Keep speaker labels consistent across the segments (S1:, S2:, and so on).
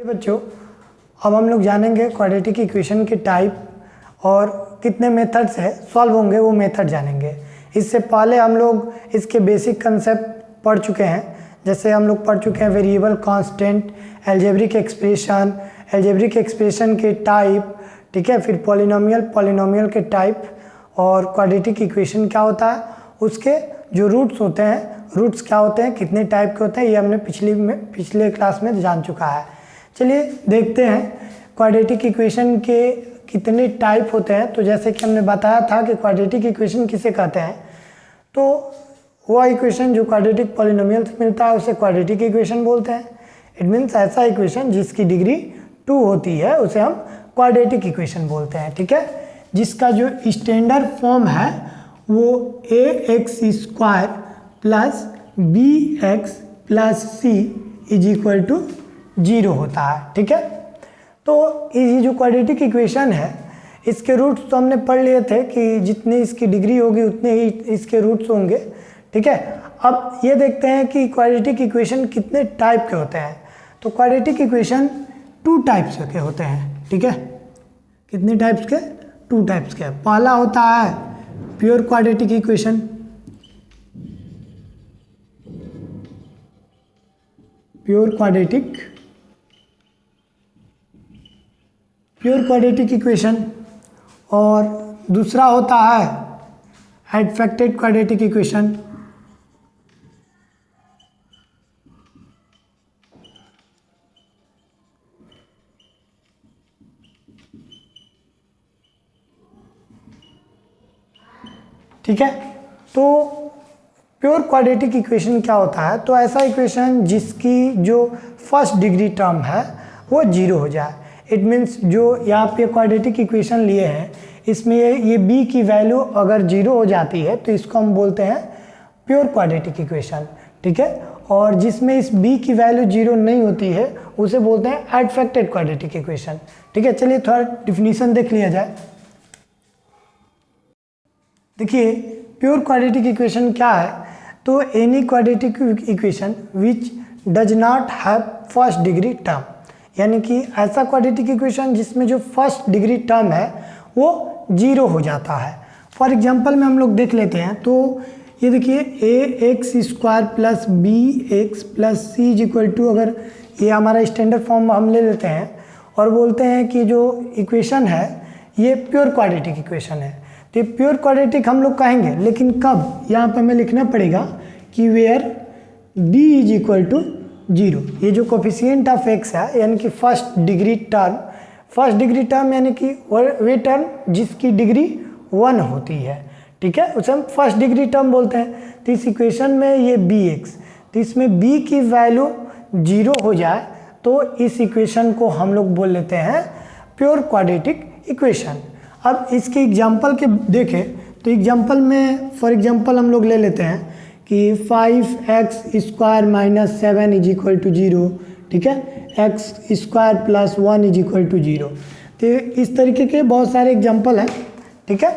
S1: बच्चों, अब हम लोग जानेंगे क्वाड्रेटिक इक्वेशन के टाइप और कितने मेथड से सॉल्व होंगे, वो मेथड जानेंगे। इससे पहले हम लोग इसके बेसिक कंसेप्ट पढ़ चुके हैं। जैसे हम लोग पढ़ चुके हैं वेरिएबल, कांस्टेंट, अलजेब्रिक एक्सप्रेशन के टाइप, ठीक है। फिर पॉलिनोमियल के टाइप और क्वाड्रेटिक इक्वेशन क्या होता है, उसके जो रूट्स होते हैं, रूट्स क्या होते हैं, कितने टाइप के होते हैं, ये हमने पिछले क्लास में जान चुका है। चलिए देखते हैं क्वाड्रेटिक इक्वेशन के कितने टाइप होते हैं। तो जैसे कि हमने बताया था कि क्वाड्रेटिक इक्वेशन किसे कहते हैं, तो वह इक्वेशन जो क्वाड्रेटिक पॉलिनोमियल से मिलता है उसे क्वाड्रेटिक इक्वेशन बोलते हैं। इट मीन्स ऐसा इक्वेशन जिसकी डिग्री 2 होती है उसे हम क्वाड्रेटिक इक्वेशन बोलते हैं, ठीक है। जिसका जो स्टैंडर्ड फॉर्म है वो ax² plus bx plus c is equal to 0 होता है, ठीक है। तो ये जो क्वाड्रेटिक इक्वेशन है, इसके रूट्स तो हमने पढ़ लिए थे कि जितनी इसकी डिग्री होगी उतने ही इसके रूट्स होंगे, ठीक है। अब ये देखते हैं कि क्वाड्रेटिक इक्वेशन कितने टाइप के होते हैं। तो क्वाड्रेटिक इक्वेशन 2 टाइप्स के होते हैं, ठीक है। कितने टाइप्स के? 2 टाइप्स के। पहला होता है pure quadratic equation, pure quadratic equation, और दूसरा होता है एडफेक्टेड क्वाड्रेटिक इक्वेशन। ठीक है। तो प्योर क्वाड्रेटिक इक्वेशन क्या होता है, तो ऐसा इक्वेशन जिसकी जो फर्स्ट डिग्री टर्म है वो 0 हो जाए। इट मीन्स जो यहाँ पे क्वाड्रेटिक इक्वेशन लिए हैं, इसमें ये b की वैल्यू अगर 0 हो जाती है तो इसको हम बोलते हैं प्योर क्वाड्रेटिक इक्वेशन, ठीक है। और जिसमें इस b की वैल्यू 0 नहीं होती है उसे बोलते हैं एडफेक्टेड क्वाड्रेटिक इक्वेशन, ठीक है। चलिए थोड़ा डिफिनीशन देख लिया जाए। देखिए प्योर क्वाड्रेटिक इक्वेशन क्या है, तो any quadratic equation which does not have first degree term, यानी कि ऐसा क्वाड्रेटिक इक्वेशन जिसमें जो फर्स्ट डिग्री टर्म है वो 0 हो जाता है। फॉर एग्जांपल में हम लोग देख लेते हैं। तो ये देखिए ax² plus bx plus c is equal to, अगर ये हमारा स्टैंडर्ड फॉर्म हम ले लेते हैं और बोलते हैं कि जो इक्वेशन है ये प्योर क्वाड्रेटिक इक्वेशन है, तो ये प्योर क्वाड्रेटिक हम लोग कहेंगे। लेकिन कब? यहाँ पे हमें लिखना पड़ेगा कि where d is equal to 0। ये जो कोफिशिएंट ऑफ x है, यानी कि फर्स्ट डिग्री टर्म यानी कि वे टर्म जिसकी डिग्री 1 होती है, ठीक है, उसे हम फर्स्ट डिग्री टर्म बोलते हैं। तो इस इक्वेशन में ये bx, तो इसमें b की वैल्यू 0 हो जाए तो इस इक्वेशन को हम लोग बोल लेते हैं प्योर क्वाड्रेटिक इक्वेशन। अब इसके एग्जाम्पल के देखें तो एग्जाम्पल में फॉर एग्जाम्पल हम लोग ले लेते हैं कि 5x² minus 7 is equal to 0, ठीक है, x² plus 1 is equal to 0। तो इस तरीके के बहुत सारे एग्जाम्पल हैं, ठीक है।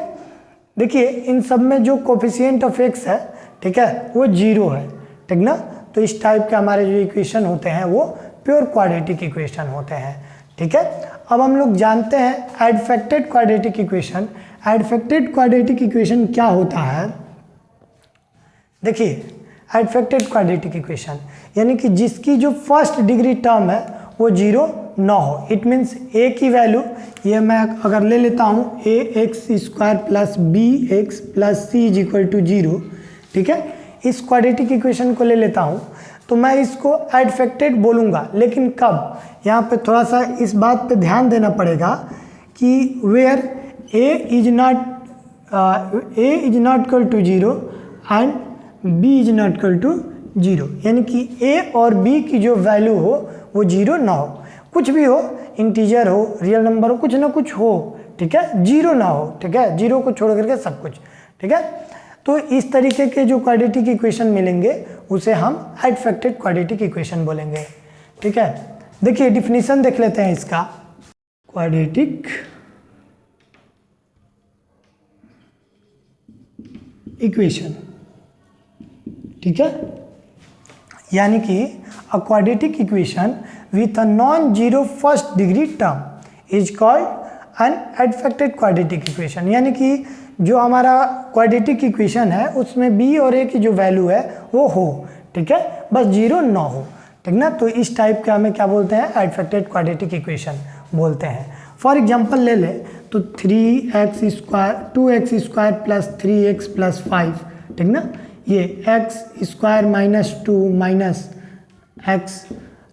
S1: देखिए इन सब में जो कोफिशिएंट ऑफ x है, ठीक है, वो 0 है, ठीक ना। तो इस टाइप के हमारे जो इक्वेशन होते हैं वो प्योर क्वाड्रेटिक इक्वेशन होते हैं, ठीक है। अब हम लोग जानते हैं एडफेक्टेड क्वाड्रेटिक इक्वेशन। एडफेक्टेड क्वाड्रेटिक इक्वेशन क्या होता है? देखिए एडफेक्टेड क्वाड्रेटिक इक्वेशन यानी कि जिसकी जो फर्स्ट डिग्री टर्म है वो 0 ना हो। इट मीन्स a की वैल्यू, ये मैं अगर ले लेता हूँ ax² plus bx plus c is equal to 0, ठीक है, इस क्वाड्रेटिक इक्वेशन को ले लेता हूँ तो मैं इसको एडफेक्टेड बोलूँगा। लेकिन कब? यहाँ पे थोड़ा सा इस बात पे ध्यान देना पड़ेगा कि where a is not equal to 0 and b is not equal to 0, यानी कि a और b की जो वैल्यू हो वो 0 ना हो। कुछ भी हो, इंटीजर हो, रियल नंबर हो, कुछ ना कुछ हो, ठीक है, 0 ना हो, ठीक है, 0 को छोड़ करके सब कुछ, ठीक है। तो इस तरीके के जो क्वाड्रेटिक इक्वेशन मिलेंगे उसे हम एडफेक्टेड क्वाड्रेटिक इक्वेशन बोलेंगे, ठीक है। देखिए डिफिनीशन देख लेते हैं इसका। क्वाड्रेटिक इक्वेशन, ठीक है, यानी कि अ quadratic equation with a non-zero first degree term is called an adfacted quadratic equation। यानी कि जो हमारा क्वाड्रेटिक इक्वेशन है उसमें b और a की जो वैल्यू है वो हो, ठीक है, बस जीरो ना हो, ठीक ना। तो इस टाइप का हमें क्या बोलते हैं, एडफेक्टेड क्वाड्रेटिक इक्वेशन बोलते हैं। फॉर एग्जांपल ले ले तो 3x square 2x square plus 3x plus 5, ठीक ना, ये x square minus 2 minus x,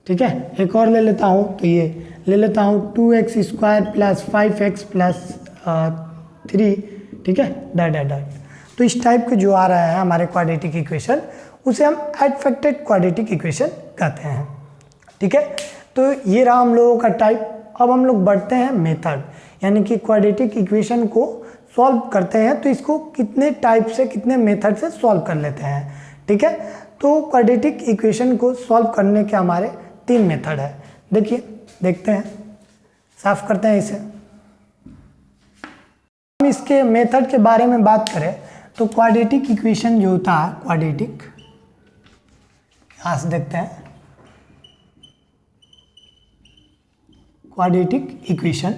S1: ठीक है। एक और ले लेता हूँ तो ये ले लेता हूँ 2x square plus 5x plus 3, ठीक है, डैट। तो इस टाइप के जो आ रहा है हमारे क्वाड्रेटिक इक्वेशन उसे हम एडफेक्टेड क्वाड्रेटिक इक्वेशन कहते हैं, ठीक है। तो ये रहा हम लोगों का टाइप। अब हम लोग बढ़ते हैं मेथड, यानी कि क्वाड्रेटिक इक्वेशन को सॉल्व करते हैं तो इसको कितने टाइप से कितने मेथड से सॉल्व कर लेते हैं, ठीक है। तो क्वाड्रेटिक इक्वेशन को सॉल्व करने के हमारे 3 मेथड है। देखिए, देखते हैं, साफ करते हैं इसे। हम इसके मेथड के बारे में बात करें तो क्वाड्रेटिक इक्वेशन जो होता है, क्वाड्रेटिक, यहाँ से देखते हैं, क्वाड्रेटिक इक्वेशन,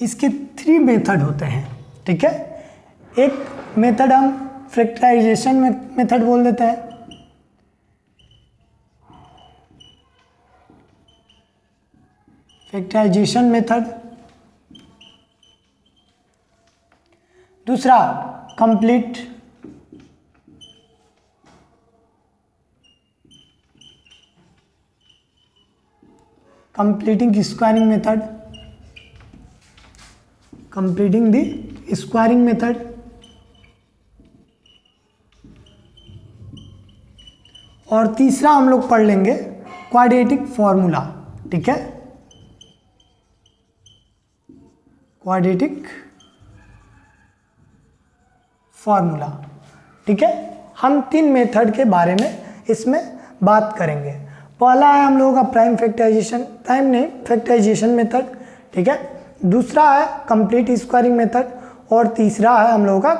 S1: इसके 3 मेथड होते हैं, ठीक है। एक मेथड हम फैक्टराइजेशन मेथड बोल देते हैं, फैक्टराइजेशन मेथड। दूसरा complete completing squaring method, completing the squaring method. और तीसरा हम लोग पढ़ लेंगे क्वाड्रेटिक फॉर्मूला, ठीक है, क्वाड्रेटिक फॉर्मूला, ठीक है। हम 3 मेथड के बारे में इसमें बात करेंगे। पहला है हम लोगों का प्राइम फैक्टराइजेशन मेथड, ठीक है। दूसरा है कंप्लीट स्क्वायरिंग मेथड और तीसरा है हम लोगों का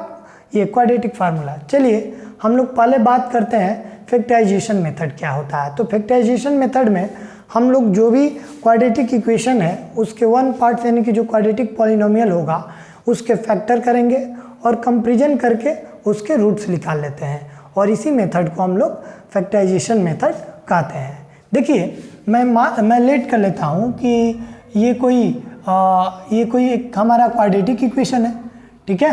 S1: ये क्वाड्रेटिक फार्मूला। चलिए हम लोग पहले बात करते हैं फैक्टराइजेशन मेथड क्या होता है। तो फैक्टराइजेशन मेथड में हम लोग जो भी क्वाड्रेटिक इक्वेशन है उसके 1 पार्ट यानी कि जो क्वाड्रेटिक पॉलिनोमियल होगा उसके फैक्टर करेंगे और कंपेरिजन करके उसके रूट्स निकाल लेते हैं, और इसी मेथड को हम लोग फैक्टराइजेशन मेथड कहते हैं। देखिए, मैं लेट कर लेता हूँ कि ये कोई एक हमारा क्वाड्रेटिक इक्वेशन है, ठीक है।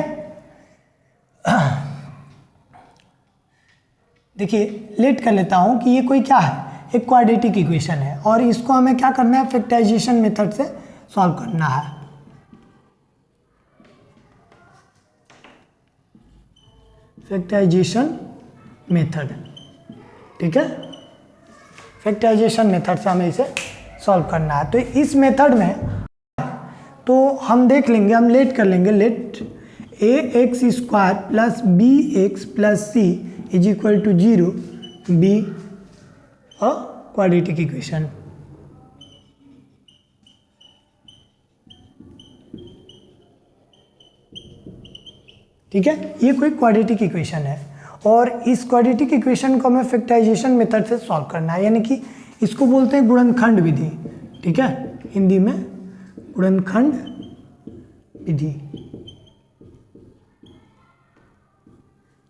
S1: देखिए, लेट कर लेता हूँ कि ये कोई क्या है, एक क्वाड्रेटिक इक्वेशन है और इसको हमें क्या करना है, फैक्टराइजेशन मेथड से सॉल्व करना है। फैक्टराइजेशन मेथड, ठीक है, फैक्टराइजेशन मेथड से हमें इसे सॉल्व करना है। तो इस मेथड में तो हम देख लेंगे, हम लेट कर लेंगे, let ax square plus bx plus c is equal to 0 be a quadratic equation. ठीक है, ये कोई क्वाड्रेटिक इक्वेशन है और इस क्वाड्रेटिक इक्वेशन को हमें फैक्टराइजेशन मेथड से सॉल्व करना है, यानी कि इसको बोलते हैं गुणनखंड विधि, ठीक है, हिंदी में गुणनखंड विधि।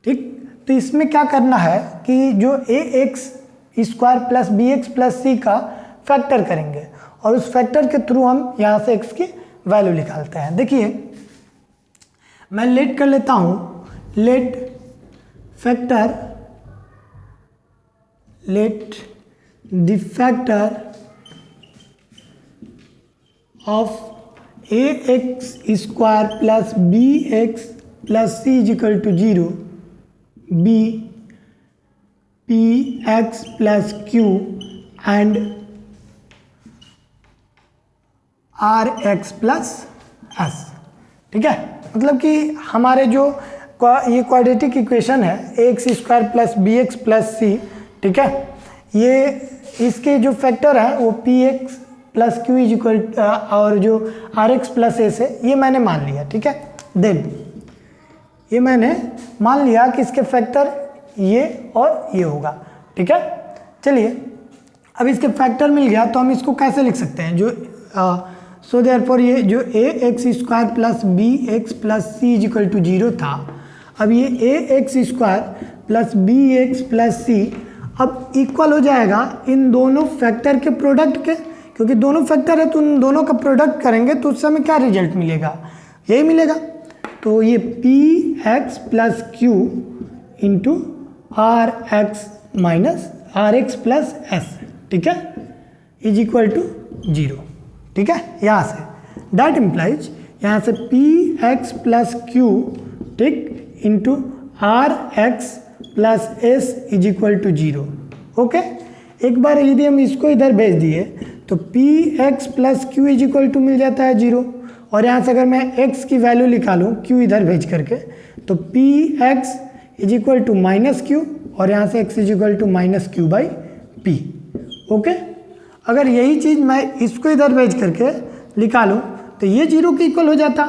S1: ठीक, तो इसमें क्या करना है कि जो ax square plus bx plus c का फैक्टर करेंगे और उस फैक्टर के थ्रू हम यहाँ से x की वैल्यू निकालते हैं। देखिए, मैं लेट कर लेता हूँ, let factor, let the factor of ax square plus bx plus c is equal to 0 b px plus q and rx plus s। ठीक है, मतलब कि हमारे जो ये क्वाड्रेटिक इक्वेशन है ax square plus bx plus c, ठीक है, ये इसके जो फैक्टर हैं वो px plus q is equal और जो rx प्लस s है ये मैंने मान लिया। ठीक है, देन ये मैंने मान लिया कि इसके फैक्टर ये और ये होगा। ठीक है, चलिए अब इसके फैक्टर मिल गया तो हम इसको कैसे लिख सकते हैं, जो सो देयरफॉर ये जो a x square plus b x plus c is equal to 0 था, अब ये a x square plus b x plus c अब इक्वल हो जाएगा इन दोनों फैक्टर के प्रोडक्ट के, क्योंकि दोनों फैक्टर है तो उन दोनों का प्रोडक्ट करेंगे तो उस समय क्या रिजल्ट मिलेगा, यही मिलेगा। तो ये p x plus q into r x minus r x plus s, ठीक है, इज इक्वल टू 0, ठीक है। यहाँ से डैट इम्प्लाइज यहाँ से पी एक्स प्लस क्यू, ठीक, into r x plus s is equal to 0, okay. एक बार यदि हम इसको इधर भेज दिए तो p x plus q is equal to मिल जाता है 0, और यहाँ से अगर मैं x की वैल्यू निकालूँ q इधर भेज करके तो p x is equal to minus q, और यहाँ से x is equal to minus q by p, okay. अगर यही चीज़ मैं इसको इधर भेज करके निकालूं तो ये 0 के इक्वल हो जाता,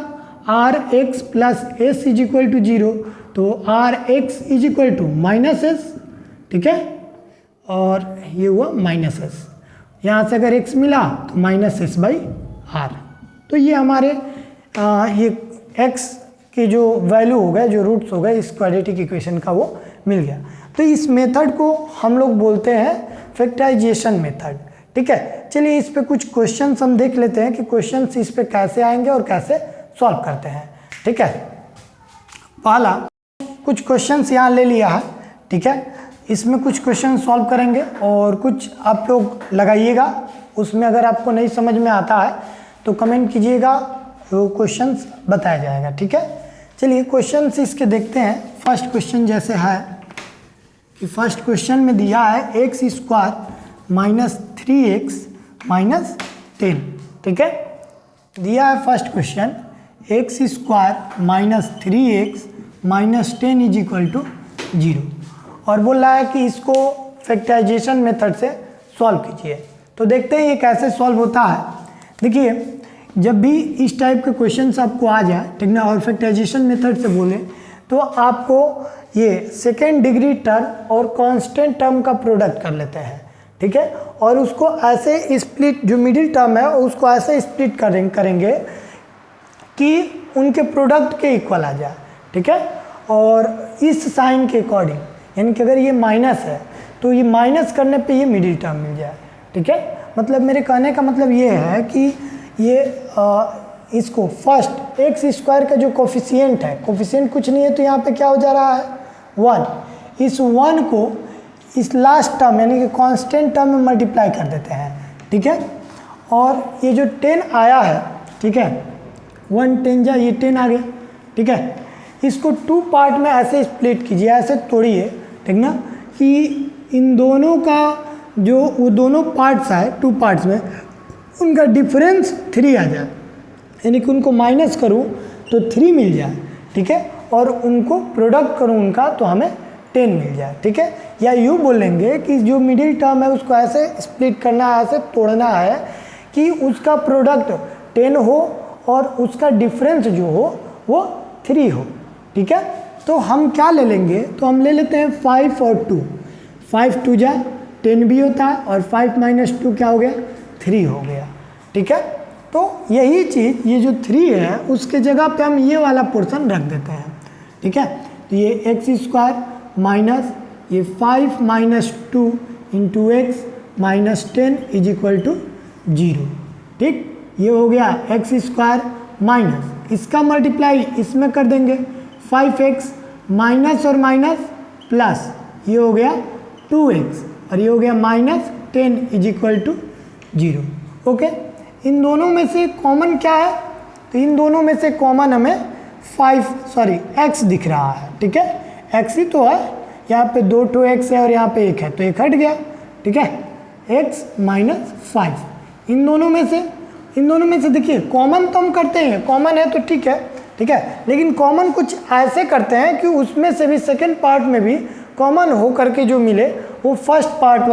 S1: r x plus s is equal to 0, तो r x is equal to minus s, ठीक है, और ये हुआ माइनस एस। यहाँ से अगर x मिला तो माइनस एस बाई आर, तो ये हमारे ये x के जो वैल्यू हो गए, जो रूट्स हो गए इस क्वाड्रेटिक इक्वेशन का, वो मिल गया। तो इस मेथड को हम लोग बोलते हैं फैक्टराइजेशन मेथड, ठीक है। चलिए इस पे कुछ क्वेश्चंस हम देख लेते हैं कि क्वेश्चंस इस पे कैसे आएंगे और कैसे सॉल्व करते हैं, ठीक है। पहला कुछ क्वेश्चंस यहाँ ले लिया है, ठीक है, इसमें कुछ क्वेश्चन सॉल्व करेंगे और कुछ आप लोग लगाइएगा, उसमें अगर आपको नहीं समझ में आता है तो कमेंट कीजिएगा, वो क्वेश्चंस बताया जाएगा, ठीक है। चलिए क्वेश्चंस इसके देखते हैं। फर्स्ट क्वेश्चन जैसे है कि फर्स्ट क्वेश्चन में दिया है x square minus 3x minus 10, ठीक है, दिया है first question x square minus 3x minus 10 is equal to 0, और बोल रहा है कि इसको फैक्टराइजेशन मेथड से सॉल्व कीजिए। तो देखते हैं ये कैसे सॉल्व होता है। देखिए जब भी इस टाइप के क्वेश्चंस आपको आ जाए, ठीक ना, और फैक्टराइजेशन मेथड से बोले तो आपको ये सेकेंड डिग्री टर्म और कांस्टेंट टर्म का प्रोडक्ट कर लेते हैं, ठीक है, और उसको ऐसे स्प्लिट, जो मिडिल टर्म है उसको ऐसे स्प्लिट करेंगे कि उनके प्रोडक्ट के इक्वल आ जाए, ठीक है, और इस साइन के अकॉर्डिंग, यानी कि अगर ये माइनस है तो ये माइनस करने पे ये मिडिल टर्म मिल जाए, ठीक है। मतलब मेरे कहने का मतलब ये है कि ये इसको फर्स्ट एक्स स्क्वायर का जो कोफिशिएंट है, कोफिशिएंट कुछ नहीं है तो यहाँ पे क्या हो जा रहा है 1, इस 1 को इस लास्ट टर्म यानी कि कांस्टेंट टर्म में मल्टीप्लाई कर देते हैं, ठीक है, और ये जो 10 आया है, ठीक है, 1 10 जा, ये 10 आ गया, ठीक है, इसको 2 पार्ट में ऐसे स्प्लिट कीजिए, ऐसे तोड़िए, ठीक ना, कि इन दोनों का जो वो दोनों पार्ट्स आए 2 पार्ट्स में उनका डिफरेंस 3 आ जाए, यानी कि उनको माइनस करूँ तो 3 मिल जाए, ठीक है, और उनको प्रोडक्ट करूँ उनका तो हमें 10 मिल जाए, ठीक है। या यूँ बोलेंगे कि जो मिडिल टर्म है उसको ऐसे स्प्लिट करना है, ऐसे तोड़ना है कि उसका प्रोडक्ट 10 हो और उसका डिफरेंस जो हो वो 3 हो, ठीक है। तो हम क्या ले लेंगे, तो हम ले लेते हैं 5 और 2, 5 2 जा 10 भी होता है, और 5 माइनस 2 क्या हो गया 3 हो गया, ठीक है। तो यही चीज़ ये जो 3 है उसके जगह पे हम ये वाला पोर्शन रख देते हैं, ठीक है। तो ये एक्स स्क्वायर माइनस ये 5 minus 2 into x minus 10 is equal to 0, ठीक, ये हो गया एक्स स्क्वायर माइनस इसका मल्टीप्लाई इसमें कर देंगे 5x माइनस और माइनस प्लस, ये हो गया 2x और ये हो गया minus 10 is equal to 0, okay. इन दोनों में से कॉमन क्या है, तो इन दोनों में से कॉमन हमें x दिख रहा है, ठीक है, x ही तो है, यहाँ पे 2 2x है और यहाँ पे 1 है तो 1 हट गया, ठीक है, x माइनस 5। इन दोनों में से देखिए कॉमन तो हम करते हैं, कॉमन है तो ठीक है, ठीक है, लेकिन कॉमन कुछ ऐसे करते हैं कि उसमें से भी सेकेंड पार्ट में भी कॉमन हो करके जो मिले वो फर्स्ट पार्ट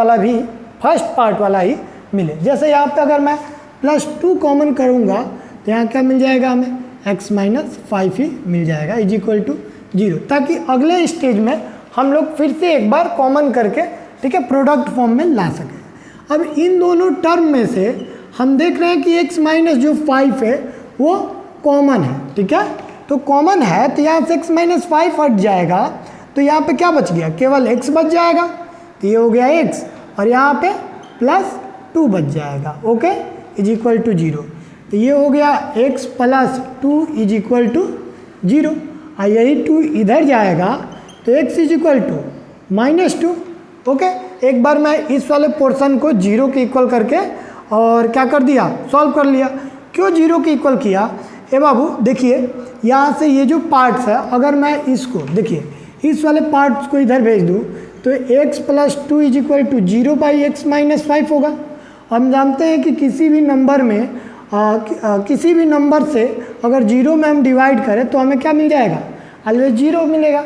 S1: वाला ही मिले। जैसे यहाँ पे अगर मैं +2 कॉमन करूँगा तो यहाँ क्या मिल जाएगा हमें x माइनस 5 ही मिल जाएगा इज इक्वल टू 0, ताकि अगले स्टेज में हम लोग फिर से एक बार कॉमन करके, ठीक है, प्रोडक्ट फॉर्म में ला सकें। अब इन दोनों टर्म में से हम देख रहे हैं कि x माइनस जो 5 है वो कॉमन है, ठीक है। तो कॉमन है तो यहाँ से x माइनस 5 हट जाएगा, तो यहाँ पे क्या बच गया, केवल x बच जाएगा। तो ये हो गया x और यहाँ पे प्लस 2 बच जाएगा, ओके, इज इक्वल टू 0। तो ये हो गया x plus 2 is equal to 0 और यही 2 इधर जाएगा तो x is equal to -2, okay. एक बार मैं इस वाले पोर्शन को 0 के इक्वल करके और क्या कर दिया, सॉल्व कर लिया। क्यों 0 के इक्वल किया, ए बाबू देखिए यहाँ से ये जो पार्ट्स है, अगर मैं इसको देखिए इस वाले पार्ट्स को इधर भेज दूँ तो x plus 2 is equal to 0 by x minus 5 होगा। हम जानते हैं कि किसी भी नंबर में किसी भी नंबर से अगर 0 में हम डिवाइड करें तो हमें क्या मिल जाएगा, ऑलवेज 0 मिलेगा,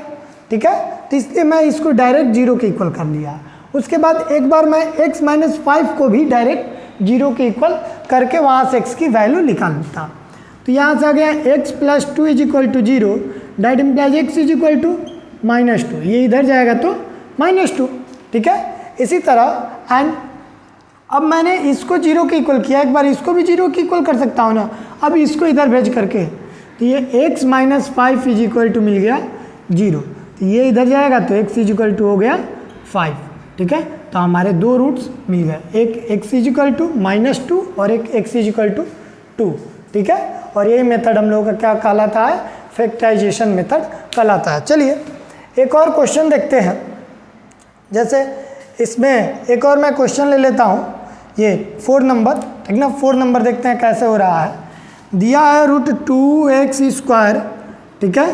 S1: ठीक है। तो इसलिए मैं इसको डायरेक्ट 0 के इक्वल कर लिया। उसके बाद एक बार मैं x माइनस 5 को भी डायरेक्ट 0 के इक्वल करके वहाँ से x की वैल्यू निकाल लेता। तो यहाँ से आ गया x plus 2 is equal to 0, that implies x is equal to -2, ये इधर जाएगा तो -2, ठीक है। इसी तरह एंड अब मैंने इसको 0 के इक्वल किया, एक बार इसको भी 0 के इक्वल कर सकता हूँ ना। अब इसको इधर भेज करके तो ये x minus 5 is equal to मिल गया 0, तो ये इधर जाएगा तो x इज इक्वल टू हो गया 5, ठीक है। तो हमारे दो रूट्स मिल गए, एक x इज इक्वल टू -2 और एक x इज इक्वल टू 2, ठीक है। और ये मेथड हम लोगों का क्या कहलाता है, फैक्टराइजेशन मेथड कहलाता है। चलिए एक और क्वेश्चन देखते हैं। जैसे इसमें एक और मैं क्वेश्चन ले लेता हूँ, ये 4 नंबर, ठीक ना। 4 नंबर देखते हैं कैसे हो रहा है। दिया है √2x², ठीक है,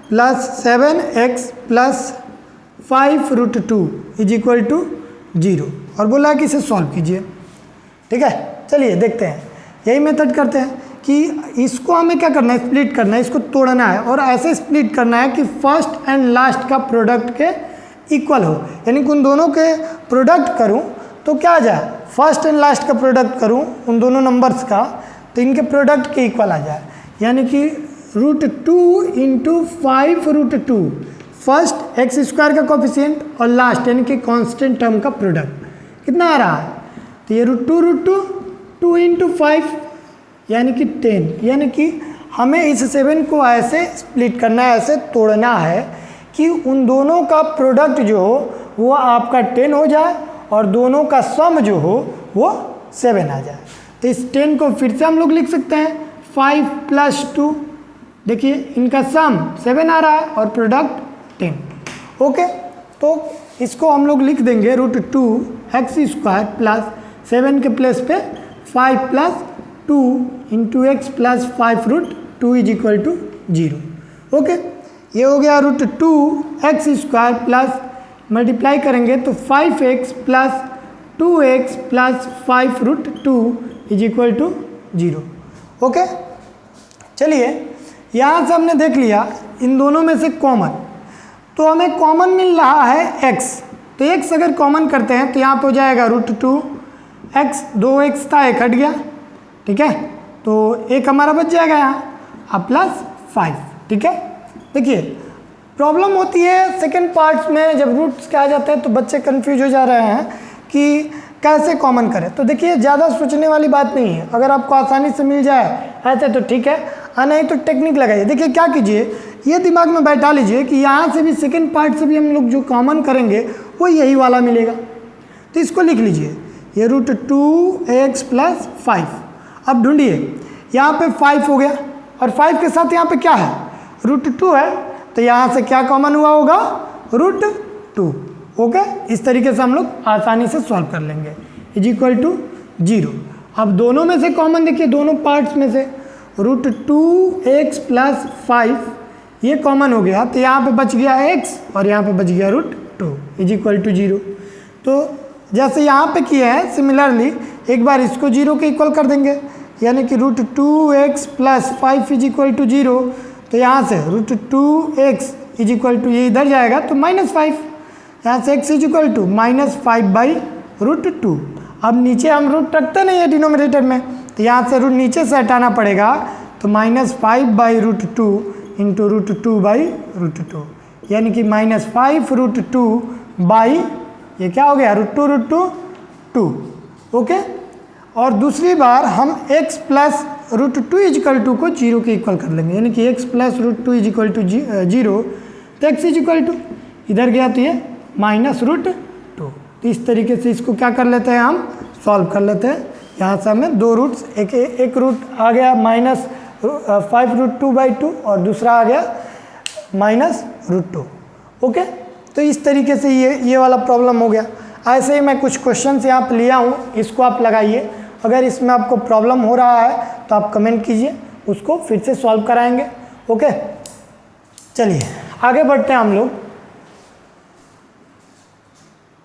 S1: plus 7x plus 5√2 is equal to 0 और बोला है कि इसे सॉल्व कीजिए, ठीक है। चलिए देखते हैं, यही मेथड करते हैं कि इसको हमें क्या करना है, स्प्लिट करना है, इसको तोड़ना है और ऐसे स्प्लिट करना है कि फर्स्ट एंड लास्ट का प्रोडक्ट के इक्वल हो, यानी कि उन दोनों के प्रोडक्ट करूं तो क्या आ जाए, फर्स्ट एंड लास्ट का प्रोडक्ट करूं उन दोनों नंबर्स का तो इनके प्रोडक्ट के इक्वल आ जाए। यानी कि √2 इंटू 5√2, फर्स्ट x² का कोफिशिएंट और लास्ट यानी कि कांस्टेंट टर्म का प्रोडक्ट कितना आ रहा है, तो ये √2 2 इंटू 5 यानी कि 10, यानी कि हमें इस 7 को ऐसे स्प्लिट करना है, ऐसे तोड़ना है कि उन दोनों का प्रोडक्ट जो हो वो आपका 10 हो जाए और दोनों का सम जो हो वो 7 आ जाए। तो इस 10 को फिर से हम लोग लिख सकते हैं 5 प्लस 2, देखिए इनका सम 7 आ रहा है और प्रोडक्ट 10, ओके। तो इसको हम लोग लिख देंगे √2x² प्लस 7 के प्लेस पे 5 plus 2 into x plus 5√2 is equal to 0, okay. ये हो गया √2x² प्लस मल्टीप्लाई करेंगे तो 5x plus 2x plus 5√2 is equal to 0, okay. चलिए यहाँ से हमने देख लिया इन दोनों में से कॉमन, तो हमें कॉमन मिल रहा है x, तो x अगर कॉमन करते हैं तो यहाँ पे हो जाएगा √2x, 2x था, एक हट गया, ठीक है, तो एक हमारा बच जाएगा यहाँ अब प्लस 5, ठीक है। देखिए प्रॉब्लम होती है सेकंड पार्ट्स में जब रूट्स के आ जाते हैं तो बच्चे कंफ्यूज हो जा रहे हैं कि कैसे कॉमन करें। तो देखिए ज़्यादा सोचने वाली बात नहीं है, अगर आपको आसानी से मिल जाए ऐसे तो ठीक है, नहीं तो टेक्निक लगाइए। देखिए क्या कीजिए, ये दिमाग में बैठा लीजिए कि यहाँ से भी सेकंड पार्ट से भी हम लोग जो कॉमन करेंगे वो यही वाला मिलेगा, तो इसको लिख लीजिए, ये √2x प्लस 5। अब ढूंढिए यहाँ पे 5 हो गया और 5 के साथ यहाँ पे क्या है, √2 है, तो यहाँ से क्या कॉमन हुआ होगा, √2, ओके। इस तरीके से हम लोग आसानी से सॉल्व कर लेंगे, इज इक्वल टू 0। अब दोनों में से कॉमन देखिए, दोनों पार्ट्स में से √2x प्लस 5 ये कॉमन हो गया, तो यहाँ पे बच गया x और यहाँ पे बच गया √2 इज इक्वल टू 0। तो जैसे यहाँ पे किए हैं सिमिलरली एक बार इसको 0 के इक्वल कर देंगे, यानी कि √2x plus 5 is equal to 0। तो यहाँ से √2x इज इक्वल टू ये इधर जाएगा तो -5, यहाँ से x इज इक्वल टू -5/√2। अब नीचे हम रूट रखते नहीं है डिनोमिनेटर में, तो यहाँ से रूट नीचे से हटाना पड़ेगा, तो -5/√2 इंटू √2/√2 यानी कि -5√2 बाई ये क्या हो गया √2 2, ओके। और दूसरी बार हम x plus root two is equal to को 0 के इक्वल कर लेंगे, यानी कि x plus root two is equal to 0, तो x इजिकल टू इधर गया तो ये माइनस रूट 2। तो इस तरीके से इसको क्या कर लेते हैं, हम सॉल्व कर लेते हैं। यहाँ से हमें दो रूट्स, एक रूट आ गया माइनस 5 रूट 2/2 और दूसरा आ गया माइनस रूट 2। ओके, तो इस तरीके से ये वाला प्रॉब्लम हो गया। ऐसे ही मैं कुछ क्वेश्चंस यहाँ पर लिया हूँ, इसको आप लगाइए। अगर इसमें आपको प्रॉब्लम हो रहा है तो आप कमेंट कीजिए, उसको फिर से सॉल्व कराएंगे। ओके, चलिए आगे बढ़ते हैं हम लोग।